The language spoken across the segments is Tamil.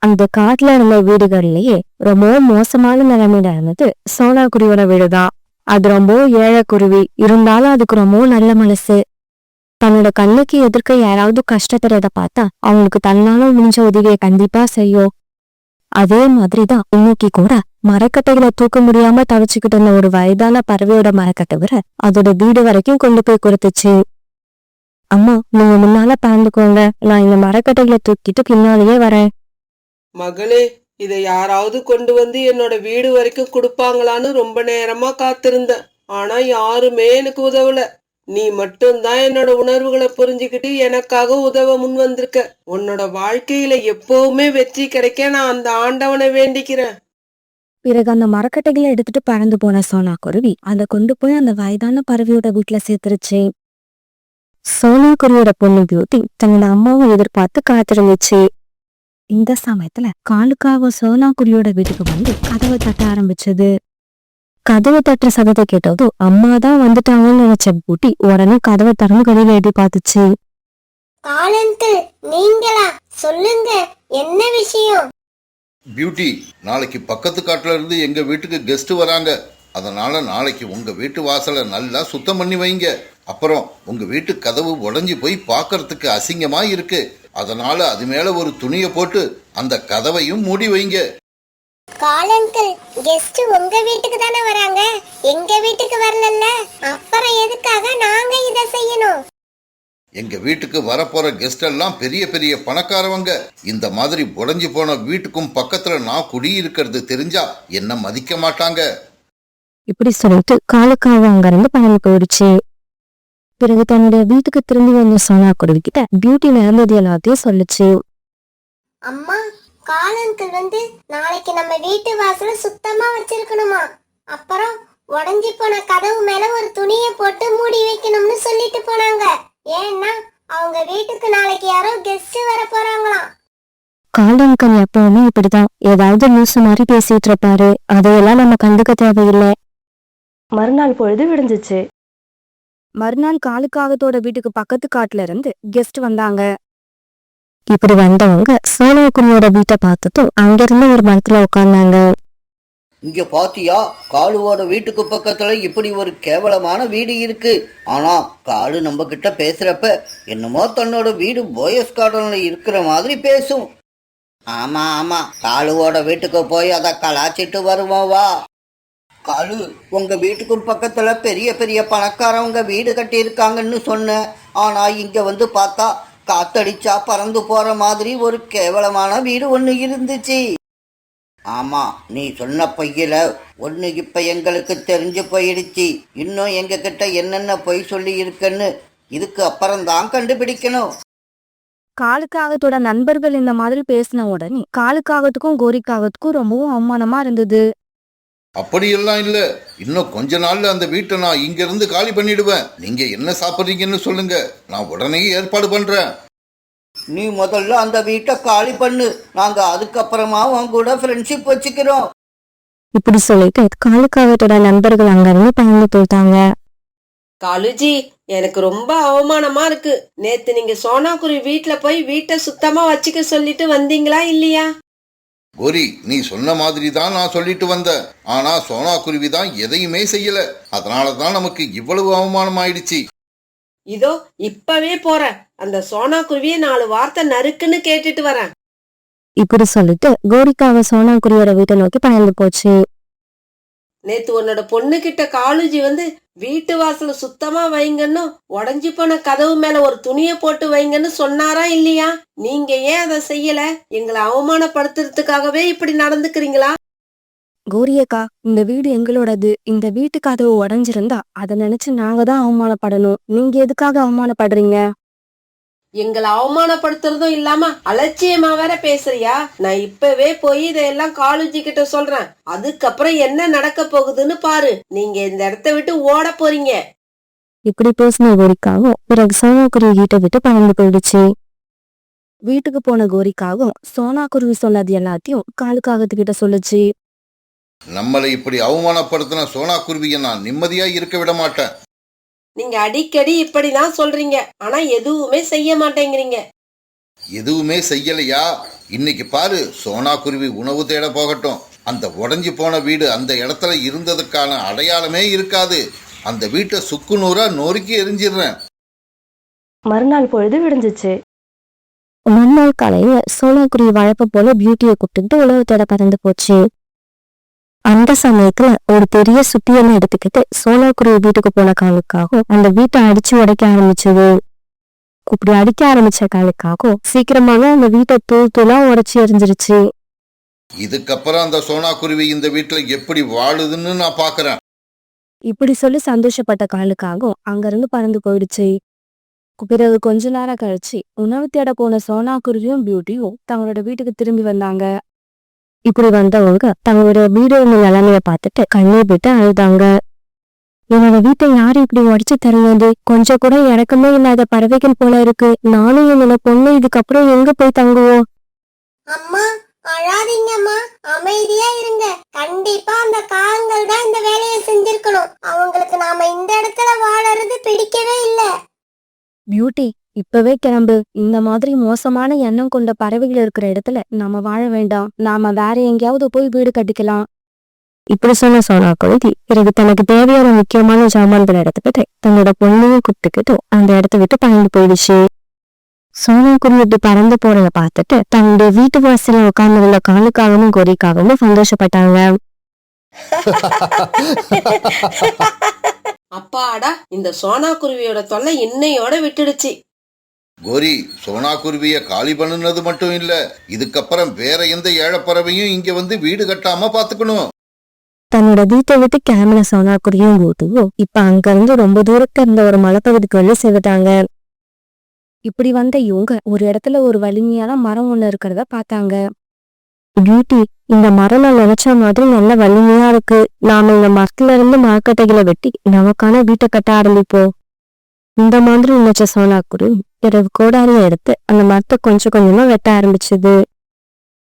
அந்த காட்டுல இருந்த வீடுகள்லயே ரொம்ப மோசமான நிலைமையில இருந்தது சோனா குருவியோட வீடுதான். அது ரொம்ப ஏழை குருவி, இருந்தாலும் அதுக்கு ரொம்ப நல்ல மனசு. தன்னோட கண்ணுக்கு எதிர்க்க யாராவது கஷ்டப்படுறத பார்த்தா அவங்களுக்கு தன்னால முடிஞ்ச உதவியை கண்டிப்பா செய்யும். அதே மாதிரிதான் இன்னைக்கு கூட மரக்கட்டைகளை தூக்க முடியாம தவிச்சுக்கிட்டு இருந்த ஒரு வயதான பறவையோட மரக்கட்டை வர அதோட வீடு வரைக்கும் கொண்டு போய் கொடுத்துச்சு. அம்மா, நீங்க முன்னால பறந்துக்கோங்க, நான் இந்த மரக்கட்டைகளை தூக்கிட்டு பின்னாலேயே வரேன். மகளே, இதை யாராவது கொண்டு வந்து என்னோட வீடு வரைக்கும் கொடுப்பாங்களான்னு ரொம்ப நேரமா காத்திருந்தேன். ஆனா யாருமே எனக்கு உதவல. நீ மட்டும்தான் என்னோட உணர்வுகளை புரிஞ்சுக்கிட்டு எனக்காக உதவ முன் வந்திருக்க. உன்னோட வாழ்க்கையில எப்பவுமே வெற்றி கிடைக்க நான் அந்த ஆண்டவனை வேண்டிக்கிறேன். பிறகு அந்த மரக்கட்டைகளை எடுத்துட்டு பறந்து போன சோனா குருவி அதை கொண்டு போய் அந்த வயதான பறவையோட வீட்டுல சேர்த்துருச்சு. சோனா குருவியோட பொண்ணு பியூட்டி தன்னோட அம்மாவை எதிர்பார்த்து காத்திருந்துச்சு. இந்த சமயத்துல காலுக்காக சோனா குருவியோட வீட்டுக்கு வந்து கதவை தட்ட ஆரம்பிச்சது. கதவை தட்டுற சத்தத்தை கேட்டதும் அம்மாதான் வந்துட்டாங்கன்னு நினைச்ச பியூட்டி உடனே கதவை திறந்து வெளியில எழுதி பார்த்துச்சு. நீங்களா? சொல்லுங்க, என்ன விஷயம்? பியூட்டி, நாளைக்கு பக்கத்து காட்டுல இருந்து எங்க வீட்டுக்கு கெஸ்ட் வராங்க. அதனால நாளைக்கு உங்க வீட்டு வாசலை நல்லா சுத்தம் பண்ணி வைங்க. அப்புறம் உங்க வீட்டு கதவு உடைஞ்சு போய் பார்க்கறதுக்கு அசிங்கமா இருக்கு. அதனால அது மேல ஒரு துணியை போட்டு அந்த கதவையும் மூடி வைங்க. காலங்கள், கெஸ்ட் உங்க வீட்டுக்கு தானே வராங்க, எங்க வீட்டுக்கு வரலல்ல. அப்புறம் எதுக்காக நாங்க இத செய்யணும்? எங்க வீட்டுக்கு வரப்போற கெஸ்ட் எல்லாம் பெரிய பெரிய பணக்காரவங்க. இந்த மாதிரி உடைஞ்சு போன வீட்டுக்கும் பக்கத்துல நான் குடியிருக்கிறது தெரிஞ்சா என்ன மதிக்க மாட்டாங்க. இப்படி சொல்லிட்டு காலுக்காக அங்க இருந்து பறந்து போயிடுச்சு. பிறகு தன்னுடைய வீட்டுக்கு திரும்பி வந்த சோனா குருவி கிட்ட பியூட்டி நடந்தது எல்லாத்தையும் சொல்லுச்சு. அம்மா, காலங்கள் வந்து நாளைக்கு நம்ம வீட்டு வாசல சுத்தமா வச்சிருக்கணுமா. அப்புறம் உடைஞ்சி போன கதவு மேல ஒரு துணியை போட்டு மூடி வைக்கணும்னு சொல்லிட்டு போனாங்க. ஏன்னா அவங்க வீட்டுக்கு நாளைக்கு யாரோ கெஸ்ட் வர போறாங்களாம். காலங்கன் எப்பவுமே இப்படிதான் ஏதாவது நியூஸ் மாதிரி பேசிட்டு இருப்பாரு. அதையெல்லாம் நம்ம கண்டுக்க தேவையில்லை. மறுநாள் பொழுது விடிஞ்சிச்சு. மறுநாள் காலுக்காகத்தோட வீட்டுக்கு பக்கத்து காட்டுல இருந்து கெஸ்ட் வந்தாங்க. இப்படி வந்தவங்க சோனா குருவியோட வீட்டை பார்த்ததும் அங்கிருந்து ஒரு மரத்துல உட்கார்ந்தாங்க. இங்க பாத்தியா, காலுவோட வீட்டுக்கு பக்கத்துல இப்படி ஒரு கேவலமான வீடு இருக்கு. ஆனா காலு நம்ம கிட்ட பேசுறப்ப என்னமோ தன்னோட வீடு போயஸ் கார்டன்ல இருக்கிற மாதிரி பேசும். ஆமா ஆமா, காலுவோட வீட்டுக்கு போய் அதை கலாச்சிட்டு வருவோம் வா. காலு, உங்க வீட்டுக்கும் பக்கத்துல பெரிய பெரிய பணக்காரவங்க வீடு கட்டி இருக்காங்கன்னு சொன்ன. ஆனா இங்க வந்து பார்த்தா காத்தடிச்சா பறந்து போற மாதிரி ஒரு கேவலமான வீடு ஒண்ணு இருந்துச்சு. ஆமா, நீ சொன்ன பொய்யில ஒண்ணு இப்ப எங்களுக்கு தெரிஞ்சு போயிடுச்சு. இன்னும் எங்க கிட்ட என்னென்ன பொய் சொல்லி இருக்குன்னு இதுக்கு அப்புறம் தான் கண்டுபிடிக்கணும். காலுக்காகத்தோட நண்பர்கள் இந்த மாதிரி பேசின உடனே காலுக்காகத்துக்கும் கோரிக்காகத்துக்கும் ரொம்பவும் அவமானமா இருந்தது. அப்படியெல்லாம் இல்ல, இன்னும் கொஞ்ச நாள்ல அந்த வீட்டை நான் இங்க இருந்து காலி பண்ணிடுவேன். நீங்க என்ன சாப்பிடுறீங்கன்னு சொல்லுங்க, நான் உடனே ஏற்பாடு பண்றேன். நீ முதல்ல அந்த வீட்டை காலி பண்ணு, நாங்க அதுக்கப்புறமா உன் கூட ஃப்ரெண்ட்ஷிப் வச்சுக்கிறோம். இப்படி சொல்லிட்டு காலுக்காகத்தோட நண்பர்கள் அங்க இருந்து பறந்து போயிட்டாங்க. காலுஜி, எனக்கு ரொம்ப அவமானமா இருக்கு. நேத்து நீங்க சோனா குருவி வீட்டுல போய் வீட்டை சுத்தமா வச்சுக்க சொல்லிட்டு வந்தீங்களா இல்லையா? கோரி, நீ சொன்ன மாதிரி தான் நான் சொல்லிட்டு வந்தேன். ஆனா சோனா குருவி தான் எதையுமே செய்யல. அதனாலதான் நமக்கு இவ்வளவு அவமானம் ஆயிடுச்சு. இதோ இப்பவே போறேன். அந்த சோனா குருவியை 4 வார்த்தை நறுக்குன்னு கேட்டுட்டு வரேன். இப்படி சொல்லிட்டு கோரிக்காக சோனா குருவியோட வீட்டை நோக்கி பறந்து போச்சு. நேத்து உன்னோட பொண்ணு கிட்ட காலுஜி வந்து வீட்டு வாசல சுத்தமா வைங்கன்னு உடைஞ்சு போன கதவு மேல ஒரு துணியை போட்டு வைங்கன்னு சொன்னாரா இல்லையா? நீங்க ஏன் அதை செய்யல? எங்களை அவமானப்படுத்துறதுக்காகவே இப்படி நடந்துக்கிறீங்களா? கோரியக்கா, இந்த வீடு எங்களோடது. இந்த வீட்டு கதவு உடைஞ்சிருந்தா அதை நினைச்சு நாங்க தான் அவமானப்படணும். நீங்க எதுக்காக அவமானப்படுறீங்க? எங்களை அவமானப்படுத்துறதும் இல்லாம அலட்சியமா வேற பேசுறியா? நான் இப்பவே போய் இதையெல்லாம் காலுஜி கிட்ட சொல்றேன். அதுக்கப்புறம் என்ன நடக்க போகுதுன்னு பாரு. நீங்க இந்த இடத்த விட்டு ஓட போறீங்க. இப்படி பேசின கோரிக்காவும் பிறகு சோனா குருவி வீட்டை விட்டு பறந்து போயிடுச்சு. வீட்டுக்கு போன கோரிக்காவும் சோனா குருவி சொன்னது எல்லாத்தையும் காலுக்காகத்துக்கிட்ட சொல்லுச்சு. நம்மளை இப்படி அவமானப்படுத்தின சோனா குருவியை நான் நிம்மதியா இருக்க விட மாட்டேன். நீங்க அடிக்கடி இப்படிதான் சொல்றீங்க, ஆனா எதுவுமே செய்ய மாட்டேங்கிறீங்க. எதுவுமே செய்யலையா? இன்னைக்கு பாரு, சோனா குருவி உணவு தேட போகட்டும். அந்த உடைஞ்சு போன வீடு அந்த இடத்துல இருந்ததுக்கான அடையாளமே இருக்காது. அந்த வீட்டை சுக்கு நூறா நொறுக்கி எரிஞ்சிடுறேன். மறுநாள் பொழுது விடிஞ்சிச்சு. மறுநாள் காலையில சோனா குருவி வழக்கம் போல பியூட்டியை கூப்பிட்டு உணவு தேட பறந்து போச்சு. அந்த சமயத்துல ஒரு பெரிய சுத்தியெல்லாம் எடுத்துக்கிட்டு சோனா குருவி வீட்டுக்கு போன காலுக்காக அந்த வீட்டை அடிச்சு உடைக்க ஆரம்பிச்சது. இப்படி அடிக்க ஆரம்பிச்ச காலுக்காக சீக்கிரமாவே அந்த வீட்டை தூள் தூளா உடைச்சு எரிஞ்சிருச்சு. இதுக்கப்புறம் அந்த சோனா குருவி இந்த வீட்டுல எப்படி வாழுதுன்னு நான் பாக்குறேன். இப்படி சொல்லி சந்தோஷப்பட்ட காலுக்காக அங்கிருந்து பறந்து போயிடுச்சு. பிறகு கொஞ்ச நேரம் கழிச்சு உணவு தேட போன சோனா குருவியும் பியூட்டியும் தங்களோட வீட்டுக்கு திரும்பி வந்தாங்க. இப்படி வந்தவங்க தங்களோட வீடு நிலைமைய பார்த்துட்டு கண்ணீர் விட்டு அழுதாங்க. என்னோட வீட்டை யாரு இப்படி உடைச்சு தருவது? கொஞ்சம் கூட இறக்கமே இல்லாத பறவைகள் போல இருக்கு. நானும் என்னோட பொண்ணு இதுக்கப்புறம் எங்க போய் தங்குவோம்? அம்மா அழாதீங்கம்மா, அமைதியா இருங்க. கண்டிப்பா அந்த காகங்கள் தான் இந்த வேலையை செஞ்சிருக்கணும். அவங்களுக்கு நாம இந்த இடத்துல வாழறது பிடிக்கவே இல்ல. பியூட்டி, இப்பவே கிளம்பு. இந்த மாதிரி மோசமான எண்ணம் கொண்ட பறவைகள் இருக்கிற இடத்துல நாம வாழ வேண்டாம். நாம வேற எங்கேயாவது போய் வீடு கட்டிக்கலாம். இப்படி சொன்ன சோனா குருவி பிறகு தனக்கு தேவையான முக்கியமான ஜாமான்களை எடுத்துக்கிட்டு தன்னோட பொண்ணையும் கூப்பிட்டுக்கிட்டு அந்த இடத்த விட்டு பறந்து போயிடுச்சு. சோனா குருவி இப்படி பறந்து போறத பார்த்துட்டு தன்னுடைய வீட்டு வாசல்ல உட்கார்ந்துள்ள காலுக்காகவும் கோரிக்காகவும் சந்தோஷப்பட்டாங்க. அப்பாடா, இந்த சோனா குருவியோட தொல்லை இன்னையோட விட்டுடுச்சு. கோரி, சோனா குருவிய காலி பண்ணுனது மட்டும் இல்ல, இதுக்கப்புறம் வேற எந்த ஏழப்பறவையும் இங்க வந்து வீடு கட்டாம பாத்துக்கணும். தன்னோட வீட்டை விட்டு கிளம்பின சோனா குருவியும் கூட்டுவோ இப்ப அங்க இருந்து ரொம்ப தூரத்துல இருந்த ஒரு மலைப்பகுதிக்கு வந்து சேர்ந்துட்டாங்க. இப்படி வந்த இவங்க ஒரு இடத்துல ஒரு வலிமையான மரம் ஒண்ணு இருக்கிறத பார்த்தாங்க. பியூட்டி, இந்த மரம் நான் நினைச்ச மாதிரி நல்ல வலிமையா இருக்கு. நாம இந்த மரத்துல இருந்து மரக்கட்டைகளை வெட்டி நமக்கான வீட்டை கட்ட ஆரம்பிப்போம். இந்த மாதிரி நினைச்ச சோனா குருவி பிறகு கோடாரியை எடுத்து அந்த மரத்தை கொஞ்சம் கொஞ்சமா வெட்ட ஆரம்பிச்சது.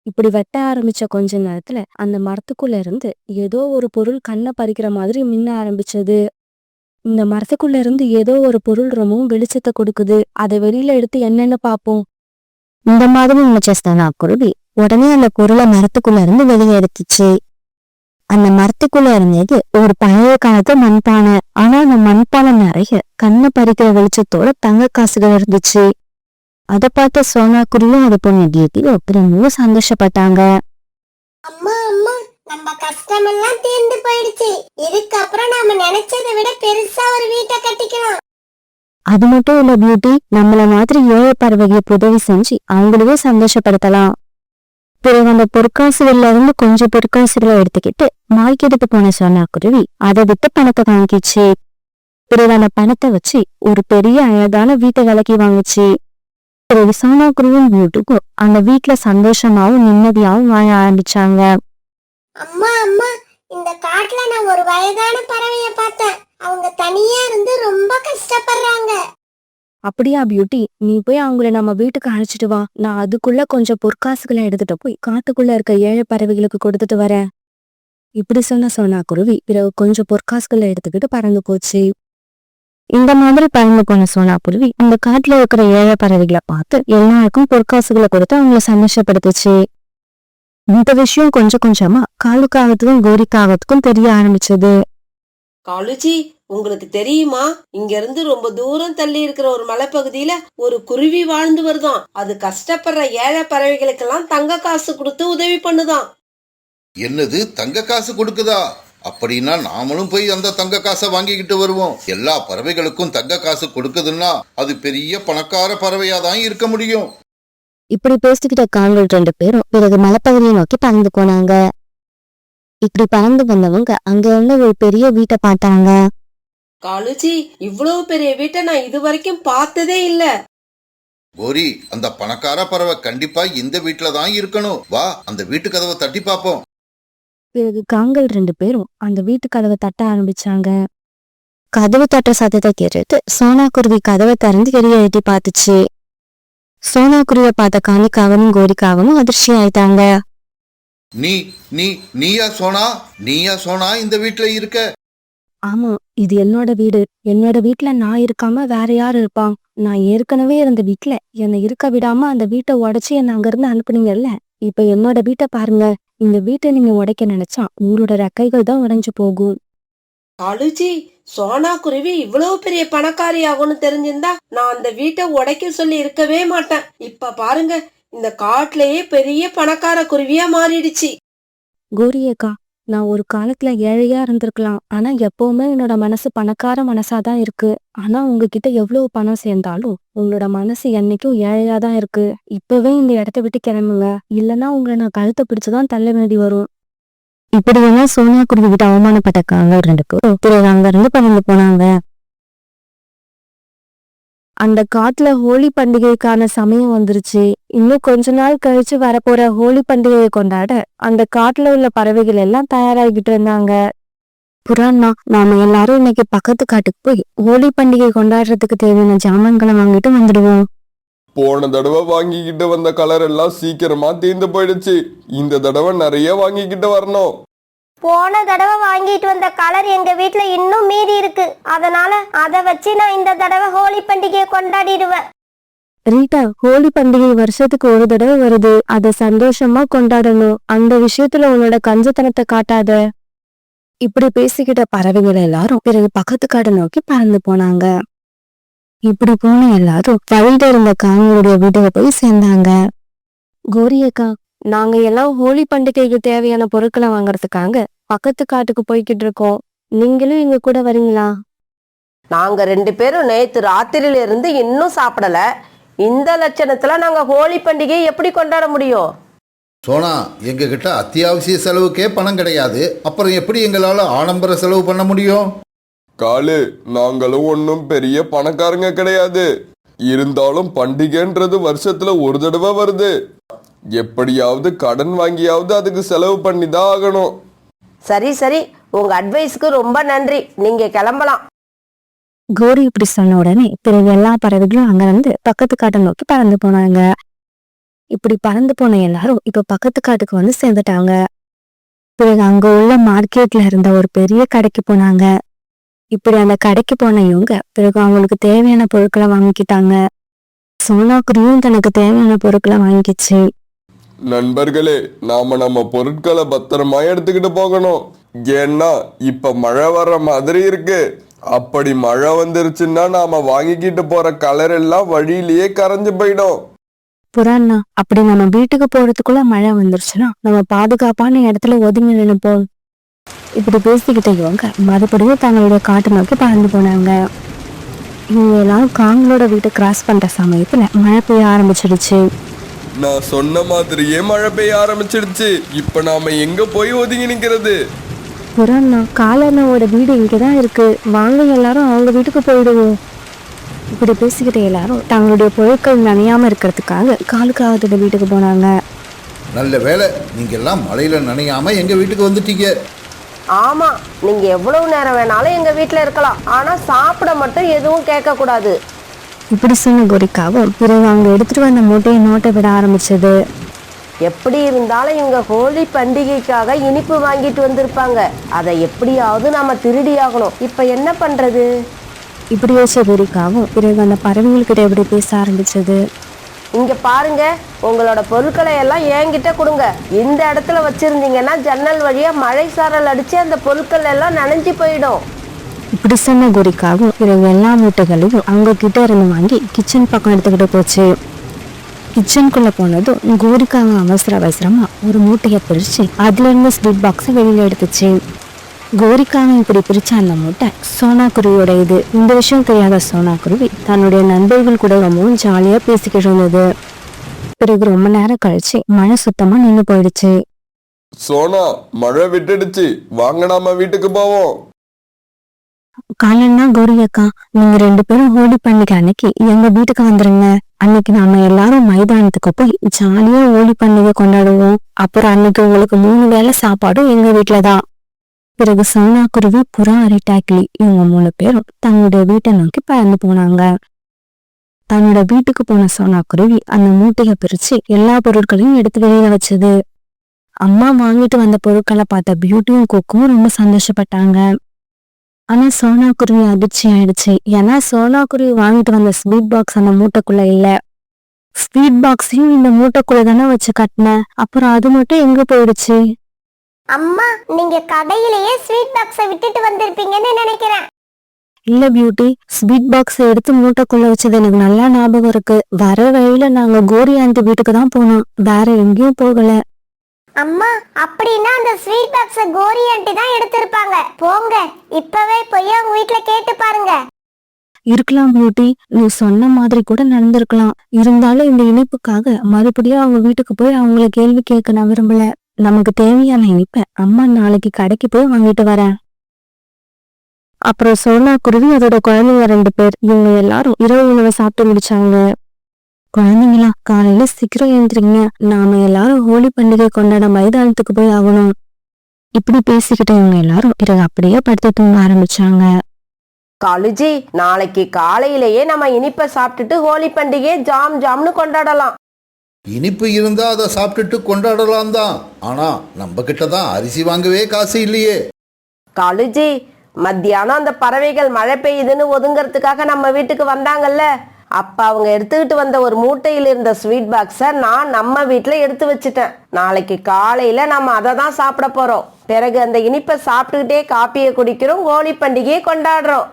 இப்படி வெட்ட ஆரம்பிச்ச கொஞ்ச நேரத்துல அந்த மரத்துக்குள்ள இருந்து ஏதோ ஒரு பொருள் கண்ணை பறிக்கிற மாதிரி மின்ன ஆரம்பிச்சது. இந்த மரத்துக்குள்ள இருந்து ஏதோ ஒரு பொருள் ரொம்பவும் வெளிச்சத்தை கொடுக்குது. அதை வெளியில எடுத்து என்னன்னு பாப்போம். இந்த மாதிரி நினைச்ச சோனா குருவி உடனே அந்த பொருளை மரத்துக்குள்ள இருந்து வெளியே எடுத்துச்சு. அந்த மரத்துக்குள்ள இருந்தது ஒரு பழைய காலத்து மண்பானை. ஆனா அந்த மண்பானை நிறைய கண்ணை பறிக்கிற வெளிச்சத்தோட தங்க காசுகள் இருந்துச்சு. அதை பார்த்த சோனா குருவியும் அது பொண்ணு பியூட்டியும் ரொம்பவும் சந்தோஷப்பட்டாங்க. அம்மா அம்மா, நம்ம கஷ்டமெல்லாம் தீர்ந்து போயிடுச்சு. இதுக்கப்புறம் நாம நினைச்சதை விட பெருசா ஒரு வீட்டை கட்டிக்கலாம். அது மட்டும் இல்ல பியூட்டி, நம்மள மாதிரி ஏழை பறவைகளுக்கு உதவி செஞ்சு அவங்களவே சந்தோஷப்படுத்தலாம். பிறகு அந்த பொற்காசுகள்ல இருந்து கொஞ்சம் பொற்காசுகளை எடுத்துக்கிட்டு மாய்க்கெடுத்து போன சோனா குருவி அதை விட்டு பணத்தை வாங்கிச்சு. பிறகு அந்த பணத்தை வச்சு ஒரு பெரிய அழகான வீட்டை விலைக்கு வாங்குச்சு. பிறகு சோனா குருவியும் பியூட்டிக்கும் அந்த வீட்டுல சந்தோஷமாவும் நிம்மதியாவும் வாழ ஆரம்பிச்சாங்க. அம்மா அம்மா, இந்த காட்டுல நான் ஒரு வயதான பறவைய பார்த்தேன். அவங்க தனியா இருந்து ரொம்ப கஷ்டப்படுறாங்க. அப்படியா பியூட்டி, நீ போய் அவங்கள நம்ம வீட்டுக்கு அழைச்சிட்டு வா. நான் அதுக்குள்ள கொஞ்சம் பொற்காசுகளை எடுத்துட்டு போய் காட்டுக்குள்ள இருக்க ஏழை பறவைகளுக்கு கொடுத்துட்டு வரேன். இப்படி சொன்ன சோனா குருவி பிறகு கொஞ்சம் பொற்காசுகளை எடுத்துக்கிட்டு பறந்து போச்சு. இந்த மாதிரி பறந்து போன சோனா குருவி அந்த காட்டுல இருக்கிற ஏழை பறவைகளை பார்த்து எல்லாருக்கும் பொற்காசுகளை கொடுத்து அவங்கள சந்தோஷப்படுத்துச்சு. இந்த விஷயம் கொஞ்சம் கொஞ்சமா காலுக்காகத்துக்கும் கோரிக்காகத்துக்கும் தெரிய ஆரம்பிச்சது. காலுஜி, உங்களுக்கு தெரியுமா, இங்க இருந்து ரொம்ப தூரம் தள்ளி இருக்கிற ஒரு மலைப்பகுதியில ஒரு குருவி வாழ்ந்து வருதாம். அது கஷ்டப்படுற ஏழை பறவைகளுக்கெல்லாம் தங்க காசு கொடுத்து உதவி பண்ணுதாம். என்னது, தங்க காசு கொடுக்குதா? அப்படின்னா நாமளும் போய் அந்த தங்க காசை வாங்கிக்கிட்டு வருவோம். எல்லா பறவைகளுக்கும் தங்க காசு கொடுக்குதுன்னா அது பெரிய பணக்கார பறவையா தான் இருக்க முடியும். இப்படி பேசிக்கிட்ட கால்கள் 2 பேரும் பிறகு மலைப்பகுதியை நோக்கி பறந்து போனாங்க. இப்படி பறந்து வந்தவங்க அங்க இருந்து ஒரு பெரிய வீட்டை பார்த்தாங்க. காலுஜி, இவ்வளவு பெரிய வீட்டை நான் இது வரைக்கும் பார்த்ததே இல்ல. கோரி, அந்த பணக்கார பறவை கண்டிப்பா இந்த வீட்டுல தான் இருக்கணும். வா, அந்த வீட்டு கதவை தட்டி பாப்போம். பிறகு காங்கள் 2 பேரும் அந்த வீட்டு கதவை தட்ட ஆரம்பிச்சாங்க. கதவு தட்ட சத்தத்தை கேட்டுட்டு சோனா குருவி கதவை திறந்து வெளியே எட்டி பார்த்துச்சு. சோனா குருவியை பார்த்த காலிக்காகவும் கோரிக்காகவும் அதிர்ச்சி ஆயிட்டாங்க. நீயா சோனா? நீயா சோனா இந்த வீட்டுல இருக்க? ஆமா, இது என்னோட வீடு. என்னோட வீட்டுல நான் இருக்காம வேற யாரு இருப்பான்? நான் ஏற்கனவே இருந்த வீட்ல என்னை இருக்க விடாம அந்த வீட்டை உடைச்சு என்னை அங்கிருந்து அனுப்புனீங்கல்ல, இப்ப என்னோட வீட்டை பாருங்க. இந்த வீட்டை நீங்க உடைக்க நினைச்சா உங்களோட ரெக்கைகள் தான் உடைஞ்சு போகும். காலுஜி, சோனா குருவி இவ்வளவு பெரிய பணக்காரி ஆகும்னு தெரிஞ்சிருந்தா நான் அந்த வீட்டை உடைக்க சொல்லி இருக்கவே மாட்டேன். இப்ப பாருங்க, இந்த காட்டுலயே பெரிய பணக்கார குருவியா மாறிடுச்சு. கோரி அக்கா, நான் ஒரு காலத்துல ஏழையா இருந்திருக்கலாம். ஆனா எப்பவுமே என்னோட மனசு பணக்கார மனசாதான் இருக்கு. ஆனா உங்ககிட்ட எவ்வளவு பணம் சேர்ந்தாலும் உங்களோட மனசு என்னைக்கும் ஏழையா தான் இருக்கு. இப்பவே இந்த இடத்த விட்டு கிளம்புங்க, இல்லைன்னா உங்களை நான் கழுத்தை பிடிச்சுதான் தள்ள வேண்டி வரும். இப்படியெல்லாம் சோனியா குருவி கிட்ட அவமானப்பட்டிருக்காங்க 2 பேரும். பிறகு அங்க இருந்து பறந்து போனாங்க. அந்த காட்டுல ஹோலி பண்டிகைக்கான சமயம் வந்துருச்சு. இன்னும் கொஞ்ச நாள் கழிச்சு வரப்போற ஹோலி பண்டிகையை கொண்டாட அந்த காட்டுல உள்ள பறவைகள் எல்லாம் தயாராகிட்டு இருந்தாங்க. புறான்னா, நாம எல்லாரும் இன்னைக்கு பக்கத்து காட்டுக்கு போய் ஹோலி பண்டிகை கொண்டாடுறதுக்கு தேவையான ஜாமான்களை வாங்கிட்டு வந்துடுவோம். போன தடவை வாங்கிக்கிட்டு வந்த கலர் எல்லாம் சீக்கிரமா தீர்ந்து போயிடுச்சு. இந்த தடவை நிறைய வாங்கிக்கிட்டு வரணும். போன தடவை வாங்கிட்டு வந்த கலர் எங்க வீட்ல இன்னும் மீதி இருக்கு. அதனால அதை வச்சு நான் இந்த தடவை ஹோலி பண்டிகையை கொண்டாடிடுவேன். ரீட்டா, ஹோலி பண்டிகை வருஷத்துக்கு ஒரு தடவை வருது. அதை சந்தோஷமா கொண்டாடணும். அந்த விஷயத்துல உன்னோட கஞ்சத்தனத்தை காட்டாத. இப்படி பேசிக்கிட்ட பறவைகள் எல்லாரும் பிறகு பக்கத்து காடை நோக்கி பறந்து போனாங்க. இப்படி போன எல்லாரும் வழியில இருந்த காங்களுடைய வீட்டுக்கு போய் சேர்ந்தாங்க. கோரி அக்கா, நாங்க எல்லாம் ஹோலி பண்டிகைக்கு தேவையான பொருட்களை வாங்குறதுக்காக பக்கத்து காட்டுக்கு போய்கிட்டு இருக்கோம். நீங்களும் எங்க கூட வரீங்களா? நாங்க 2 பேரும் நேத்து ராத்திரியில இருந்து இன்னும் சாப்பிடல. இந்த லட்சணத்துல நாங்க ஹோலி பண்டிகையை எப்படி கொண்டாட முடியும்? சோனா, எங்ககிட்ட அத்தியாவசிய செலவுக்கே பணம் கிடையாது. அப்புறம் எப்படி எங்களால் ஆடம்பர செலவு பண்ண முடியும்? காலு, நாங்களும் ஒன்றும் பெரிய பணக்காரங்க கிடையாது. இருந்தாலும் பண்டிகைன்றது வருஷத்துல ஒரு தடவை வருது. எப்படியாவது கடன் வாங்கியாவது அதுக்கு செலவு பண்ணி தான் ஆகணும். சரி சரி, உங்க அட்வைஸ்க்கு ரொம்ப நன்றி. நீங்க கிளம்பலாம். கோரி இப்படி சொன்ன உடனே பிறகு எல்லா பறவைகளும் அங்கிருந்து பக்கத்து காட்டை நோக்கி பறந்து போனாங்க. இப்படி பறந்து போன எல்லாரும் இப்ப பக்கத்து காட்டுக்கு வந்து சேர்ந்துட்டாங்க. பிறகு அங்க உள்ள மார்க்கெட்ல இருந்த ஒரு பெரிய கடைக்கு போனாங்க. இப்படி அந்த கடைக்கு போன இவங்க பிறகு அவங்களுக்கு தேவையான பொருட்களை வாங்கிக்கிட்டாங்க. சோனாக்குரியும் தனக்கு தேவையான பொருட்களை வாங்கிக்கிச்சு. நண்பர்களே, நாம நம்ம பொருட்களை பத்திரமா எடுத்துக்கிட்டு போகணும். ஏன்னா இப்ப மழை வர்ற மாதிரி இருக்கு. அப்படி மழை வந்துருச்சுன்னா நாம வாங்கிக்கிட்டு போற கலர் எல்லாம் வழியிலேயே கரைஞ்சு போயிடும். புறான்னா, அப்படி நம்ம வீட்டுக்கு போறதுக்குள்ள மழை வந்துருச்சுன்னா நம்ம பாதுகாப்பான இடத்துல ஒதுங்கி நினைப்போம். இப்படி பேசிக்கிட்ட இவங்க மறுபடியும் தங்களுடைய காட்டு நோக்கி பறந்து போனாங்க. இவங்க எல்லாம் காங்களோட வீட்டை கிராஸ் பண்ற சமயத்துல மழை பெய்ய ஆரம்பிச்சிடுச்சு. நான் சொன்ன மாதிரியே மழை பெய்ய ஆரம்பிச்சிடுச்சு. இப்ப நாம எங்க போய் ஒதுங்கி நிக்கிறது? புறான்னா, காலண்ணாவோட வீடு இங்கதான் இருக்கு, வாங்க எல்லாரும் அவங்க வீட்டுக்கு போயிடுவோம். இப்படி பேசிக்கிட்ட எல்லாரும் தங்களுடைய பொருட்கள் நனையாம இருக்கிறதுக்காக காலுக்காவத்தோட வீட்டுக்கு போனாங்க. நல்ல வேலை, நீங்க எல்லாம் மழையில நனையாம எங்க வீட்டுக்கு வந்துட்டீங்க. ஆமா, நீங்க எவ்வளவு நேரம் வேணாலும் எங்க வீட்டுல இருக்கலாம். ஆனா சாப்பிட மட்டும் எதுவும் கேட்க கூடாது. இப்படி சொன்ன கோரிக்காவும் பிறகு அவங்க எடுத்துட்டு வந்த மூட்டையை நோட்டை விட ஆரம்பிச்சது. எப்படி இருந்தாலும் இவங்க ஹோலி பண்டிகைக்காக இனிப்பு வாங்கிட்டு வந்திருப்பாங்க. அதை எப்படியாவது நாம திருடி ஆகணும். இப்ப என்ன பண்றது? இப்படி யோசிச்ச கோரிக்காவும் பிறகு அந்த பறவைகள்கிட்ட எப்படி பேச ஆரம்பிச்சது. இங்க பாருங்க, உங்களோட பொருட்களை எல்லாம் என்கிட்ட கொடுங்க. இந்த இடத்துல வச்சிருந்தீங்கன்னா ஜன்னல் வழியா மழை சாரல் அடிச்சு அந்த பொருட்கள் எல்லாம் நனைஞ்சு போயிடும். இப்படி சொன்ன கோரிக்காவும் பிறகு எல்லா மூட்டைகளையும் அவங்க கிட்ட இருந்து வாங்கி கிச்சன் பக்கம் எடுத்துக்கிட்டு போச்சு. கிச்சனுக்குள்ள போனதும் கோரிக்காவும் அவசரமா ஒரு மூட்டையை பிரிச்சு அதுல இருந்து ஸ்வீட் பாக்ஸை வெளியில எடுத்துச்சு. கோரிக்காவும் இப்படி பிரிச்ச அந்த மூட்டை சோனா குருவியோட இது. இந்த விஷயம் தெரியாத சோனா குருவி தன்னுடைய நண்பர்கள் கூட ரொம்பவும் ஜாலியா பேசிக்கிட்டு இருந்தது. பிறகு ரொம்ப நேரம் கழிச்சு மழை சுத்தமா நின்று போயிடுச்சு. சோனா, மழை விட்டுடுச்சு, வாங்க நாம வீட்டுக்கு போவோம். காலன்னா, கோரி அக்கா, நீங்க 2 பேரும் ஹோலி பண்டிகை அன்னைக்கு எங்க வீட்டுக்கு வந்துருங்க. அன்னைக்கு நாம எல்லாரும் மைதானத்துக்கு போய் ஜாலியா ஹோலி பண்டிகை கொண்டாடுவோம். அப்புறம் அன்னைக்கு உங்களுக்கு 3 வேளை சாப்பாடும் எங்க வீட்டுலதான். பிறகு சோனா குருவி, புறா, அரிட்டாக்கிளி இவங்க 3 பேரும் தங்களுடைய வீட்டை நோக்கி பறந்து போனாங்க. தன்னோட வீட்டுக்கு போன சோனா குருவி அந்த மூட்டையை பிரிச்சு எல்லா பொருட்களையும் எடுத்து வெளியில வச்சது. அம்மா வாங்கிட்டு வந்த பொருட்களை பார்த்த பியூட்டியும் கொக்கும் ரொம்ப சந்தோஷப்பட்டாங்க. ஆனா சோனா குருவி அதிர்ச்சி ஆயிடுச்சு. ஏன்னா சோனா குருவி வாங்கிட்டு வந்த ஸ்வீட் பாக்ஸ் அந்த மூட்டைக்குள்ள இல்ல. ஸ்வீட் பாக்ஸையும் இந்த மூட்டைக்குள்ள தானே வச்சு கட்டினேன். அப்புறம் அது மட்டும் எங்க போயிடுச்சு? அம்மா, நீங்க கடையிலேயே ஸ்வீட் பாக்ஸை விட்டுட்டு வந்திருப்பீங்கன்னு நினைக்கிறேன். இல்ல பியூட்டி, ஸ்வீட் பாக்ஸ் எடுத்து மூட்டைக்குள்ள வச்சது எனக்கு நல்லா ஞாபகம் இருக்கு. வர வழியில நாங்க கோரி ஆண்டி வீட்டுக்கு தான் போனோம், வேற எங்கேயும் போகல. அம்மா, அப்படின்னா அந்த ஸ்வீட் பாக்ஸ கோரி ஆண்டி தான் எடுத்திருப்பாங்க. போங்க, இப்பவே போய் அவங்க வீட்ல கேட்டு பாருங்க. இருக்கலாம் பியூட்டி, நீ சொன்ன மாதிரி கூட நடந்திருக்கலாம். இருந்தாலும் இந்த இனிப்புக்காக மறுபடியும் அவங்க வீட்டுக்கு போய் அவங்கள கேள்வி கேட்க நான் விரும்பல. நமக்கு தேவையான இனிப்பை அம்மா நாளைக்கு கடைக்கு போய் வாங்கிட்டு வரேன். அப்புறம் சோனா குருவி அதோட குழந்தைங்க 2 பேர், இவங்க எல்லாரும் இரவு உணவை சாப்பிட்டு முடிச்சாங்க. குழந்தைங்களா, காலையில சீக்கிரம் எழுந்திரிங்க, நாம எல்லாரும் ஹோலி பண்டிகை கொண்டாட மைதானத்துக்கு போய் ஆகணும். இப்படி பேசிக்கிட்டு இவங்க எல்லாரும் பிறகு அப்படியே படுத்து தூங்க ஆரம்பிச்சாங்க. காலுஜி, நாளைக்கு காலையிலேயே நம்ம இனிப்பை சாப்பிட்டுட்டு ஹோலி பண்டிகையை ஜாம் ஜாம்னு கொண்டாடலாம். இனிப்பு இருந்தா அதை சாப்பிட்டுட்டு கொண்டாடலாம் தான். ஆனா நம்ம கிட்ட தான் அரிசி வாங்கவே காசு இல்லையே. காலுஜி, மத்தியானம் அந்த பறவைகள் மழை பெய்யுதுன்னு ஒதுங்கிறதுக்காக நம்ம வீட்டுக்கு வந்தாங்கல்ல, அப்ப அவங்க எடுத்துக்கிட்டு வந்த ஒரு மூட்டையில் இருந்த ஸ்வீட் பாக்ஸை நான் நம்ம வீட்டுல எடுத்து வச்சுட்டேன். நாளைக்கு காலையில நம்ம அதை தான் சாப்பிட போறோம். பிறகு அந்த இனிப்பை சாப்பிட்டுக்கிட்டே காப்பியை குடிக்கிறோம், ஹோலி பண்டிகையை கொண்டாடுறோம்.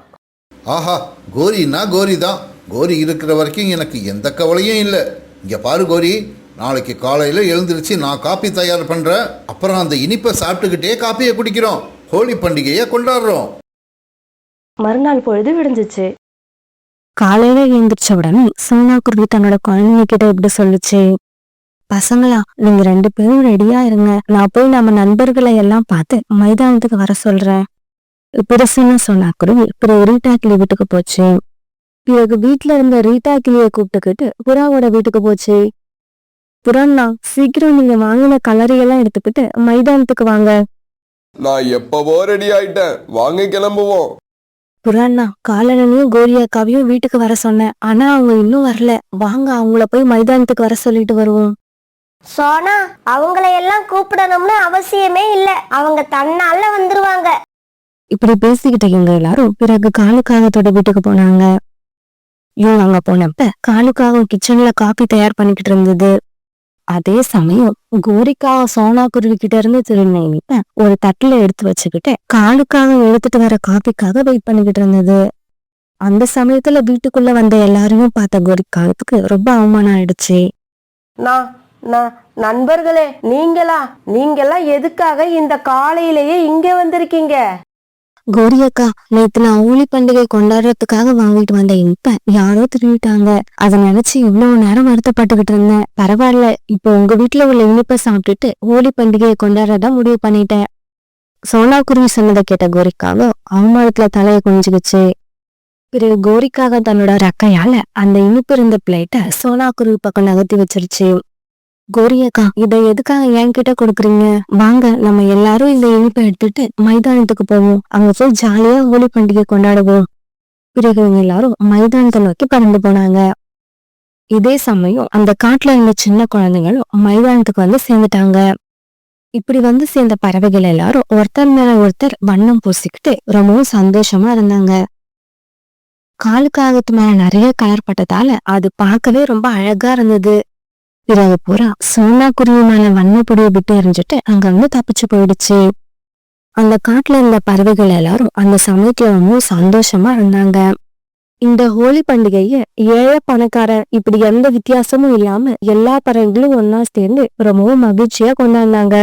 ஆஹா, கோரின்னா கோரி தான். கோரி இருக்கிற வரைக்கும் எனக்கு எந்த கவலையும் இல்லை. இங்க பாரு கோரி, நாளைக்கு காலையில எழுந்திருச்சு நான் காப்பி தயார் பண்றேன். அப்புறம் அந்த இனிப்பை சாப்பிட்டுக்கிட்டே காப்பியை குடிக்கிறோம், ஹோலி பண்டிகையை கொண்டாடுறோம். மறுநாள் பொழுது விடிஞ்சிச்சு. காலையில எழுந்திரிச்ச உடனே சோனா குருவி தன்னோட குழந்தைங்க கிட்ட இப்படி சொல்லுச்சு, பசங்களா, நீங்க 2 பேரும் ரெடியா இருங்க, நான் போய் நம்ம நண்பர்களை எல்லாம் பார்த்து மைதானத்துக்கு வர சொல்றேன். பெருசுன்னு சோனா குருவி பிறகு ரீட்டா கிளி வீட்டுக்கு போச்சு. பிறகு வீட்டுல இருந்த ரீட்டா கிளிய கூப்பிட்டுக்கிட்டு புறாவோட வீட்டுக்கு போச்சு. புறாண்ணா, சீக்கிரம் நீங்க வாங்கின கலரையெல்லாம் எடுத்துக்கிட்டு மைதானத்துக்கு வாங்க. நான் எப்பவோ ரெடி ஆயிட்டேன், வாங்க கிளம்புவோம். புறாண்ணா, காலனையும் கோரி அக்காவையும் வீட்டுக்கு வர சொன்னேன், ஆனா அவங்க இன்னும் வரல. வாங்க அவங்கள போய் மைதானத்துக்கு வர சொல்லிட்டு வருவோம். சோனா, அவங்கள எல்லாம் கூப்பிடணும்னு அவசியமே இல்ல, அவங்க தன்னால வந்துருவாங்க. இப்படி பேசிக்கிட்ட இவங்க எல்லாரும் பிறகு காலுக்காகத்தோட வீட்டுக்கு போனாங்க. இவங்க அங்க போனப்ப காலுக்காக கிச்சன்ல காபி தயார் பண்ணிக்கிட்டு இருந்தது. அதே சமயம் கோரிக்காக சோனா குருவி கிட்ட இருந்து திருநெய் இனிப்ப ஒரு தட்டுல எடுத்து வச்சுக்கிட்டு காலுக்காக எடுத்துட்டு வர காபிக்காக வெயிட் பண்ணிக்கிட்டு இருந்தது. அந்த சமயத்துல வீட்டுக்குள்ள வந்த எல்லாரையும் பார்த்த கோரிக்காகத்துக்கு ரொம்ப அவமானம் ஆயிடுச்சு. நண்பர்களே, நீங்கெல்லாம் எதுக்காக இந்த காலையிலேயே இங்க வந்திருக்கீங்க? கோரி அக்கா, நேத்து நான் ஹோலி பண்டிகை கொண்டாடுறதுக்காக வாங்கிட்டு வந்த இனிப்ப யாரோ திருடிட்டாங்க. அதை நினைச்சு இவ்வளவு நேரம் வருத்தப்பட்டுக்கிட்டு இருந்தேன். பரவாயில்ல, இப்போ உங்க வீட்டுல உள்ள இனிப்பை சாப்பிட்டுட்டு ஹோலி பண்டிகையை கொண்டாடுறதா முடிவு பண்ணிட்டேன். சோனா குருவி சொன்னதை கேட்ட கோரிக்காக அவமானத்துல தலையை குனிஞ்சுக்கிச்சு. பிறகு கோரிக்காக தன்னோட ரெக்கையால அந்த இனிப்பு இருந்த பிளேட்டை சோனா குருவி பக்கம் நகர்த்தி வச்சிருச்சு. கோரி அக்கா, இதை எதுக்காக என்கிட்ட கொடுக்குறீங்க? வாங்க, நம்ம எல்லாரும் இந்த இனிப்பை எடுத்துட்டு மைதானத்துக்கு போவோம், அங்க போய் ஜாலியா ஹோலி பண்டிகை கொண்டாடுவோம். பிறகு இவங்க எல்லாரும் மைதானத்தை நோக்கி பறந்து போனாங்க. இதே சமயம் அந்த காட்டுல இருந்த சின்ன குழந்தைங்களும் மைதானத்துக்கு வந்து சேர்ந்துட்டாங்க. இப்படி வந்து சேர்ந்த பறவைகள் எல்லாரும் ஒருத்தர் மேல ஒருத்தர் வண்ணம் பூசிக்கிட்டு ரொம்பவும் சந்தோஷமா இருந்தாங்க. காலுக்காகத்து மேல நிறைய கலர் பட்டதால அது பார்க்கவே ரொம்ப அழகா இருந்தது. பிறகு பூரா சோனா குருவி மேல வண்ணப்பொடியை விட்டு எறிஞ்சிட்டு அங்க வந்து தப்பிச்சு போயிடுச்சு. அந்த காட்டுல இருந்த பறவைகள் எல்லாரும் அந்த சமயத்துல ரொம்ப சந்தோஷமா இருந்தாங்க. இந்த ஹோலி பண்டிகைய ஏழை பணக்கார இப்படி எந்த வித்தியாசமும் இல்லாம எல்லா பறவைகளும் ஒன்னா சேர்ந்து ரொம்பவும் மகிழ்ச்சியா கொண்டாடினாங்க.